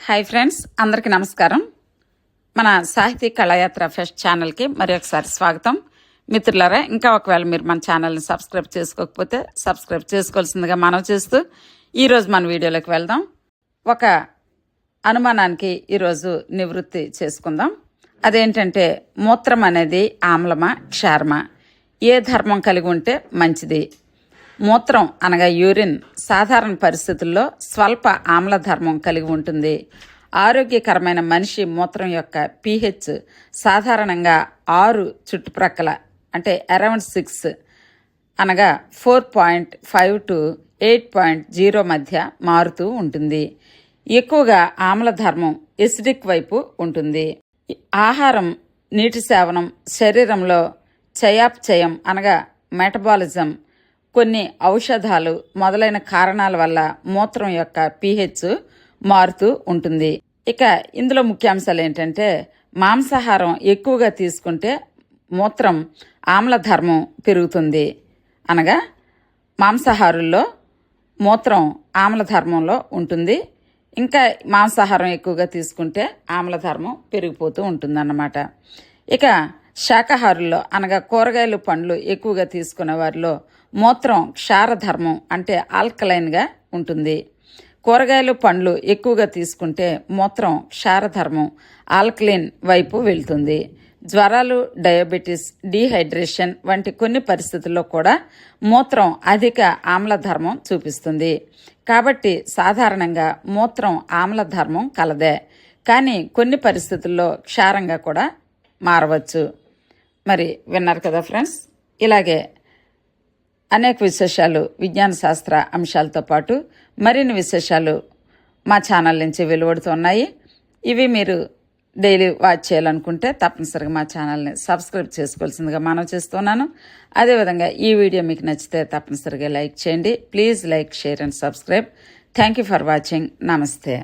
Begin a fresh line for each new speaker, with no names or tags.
Hi friends, అందరికీ నమస్కారం. మన సాహితీ కళాయాత్ర ఫెస్ట్ ఛానల్కి మరి ఒకసారి స్వాగతం. మిత్రులారా, ఇంకా ఒకవేళ మీరు మన ఛానల్ని సబ్స్క్రైబ్ చేసుకోకపోతే సబ్స్క్రైబ్ చేసుకోవాల్సిందిగా మనవి చేస్తూ ఈరోజు మన వీడియోలోకి వెళ్దాం. ఒక అనుమానానికి ఈరోజు నివృత్తి చేసుకుందాం. అదేంటంటే, మూత్రం అనేది ఆమ్లమా క్షారమా, ఏ ధర్మం కలిగి ఉంటే మంచిది? మూత్రం అనగా యూరిన్ సాధారణ పరిస్థితుల్లో స్వల్ప ఆమ్ల ధర్మం కలిగి ఉంటుంది. ఆరోగ్యకరమైన మనిషి మూత్రం యొక్క pH సాధారణంగా 6 చుట్టుప్రక్కల అంటే అరౌండ్ 6 అనగా 4.5 to 8.0 మధ్య మారుతూ ఉంటుంది. ఎక్కువగా ఆమ్ల ధర్మం ఎసిడిక్ వైపు ఉంటుంది. ఆహారం, నీటి సేవనం, శరీరంలో చయాపచయం అనగా మెటబాలిజం, కొన్ని ఔషధాలు మొదలైన కారణాల వల్ల మూత్రం యొక్క pH మారుతూ ఉంటుంది. ఇక ఇందులో ముఖ్యాంశాలు ఏంటంటే, మాంసాహారం ఎక్కువగా తీసుకుంటే మూత్రం ఆమ్లధర్మం పెరుగుతుంది. అనగా మాంసాహారుల్లో మూత్రం ఆమ్లధర్మంలో ఉంటుంది. ఇంకా మాంసాహారం ఎక్కువగా తీసుకుంటే ఆమ్లధర్మం పెరిగిపోతూ ఉంటుందన్నమాట. ఇక శాకాహారుల్లో అనగా కూరగాయలు, పండ్లు ఎక్కువగా తీసుకునే వారిలో మూత్రం క్షారధర్మం అంటే ఆల్కలైన్గా ఉంటుంది. కూరగాయలు, పండ్లు ఎక్కువగా తీసుకుంటే మూత్రం క్షారధర్మం ఆల్కలైన్ వైపు వెళ్తుంది. జ్వరాలు, డయాబెటీస్, డీహైడ్రేషన్ వంటి కొన్ని పరిస్థితుల్లో కూడా మూత్రం అధిక ఆమ్లధర్మం చూపిస్తుంది. కాబట్టి సాధారణంగా మూత్రం ఆమ్లధర్మం కలదే, కానీ కొన్ని పరిస్థితుల్లో క్షారంగా కూడా మారవచ్చు. మరి విన్నారు కదా ఫ్రెండ్స్, ఇలాగే అనేక విశేషాలు, విజ్ఞాన శాస్త్ర అంశాలతో పాటు మరిన్ని విశేషాలు మా ఛానల్ నుంచి వెలువడుతున్నాయి. ఇవి మీరు డైలీ వాచ్ చేయాలనుకుంటే తప్పనిసరిగా మా ఛానల్ని సబ్స్క్రైబ్ చేసుకోవాల్సిందిగా మనవి చేస్తున్నాను. అదేవిధంగా ఈ వీడియో మీకు నచ్చితే తప్పనిసరిగా లైక్ చేయండి. Please like, share and subscribe. Thank you for watching. నమస్తే.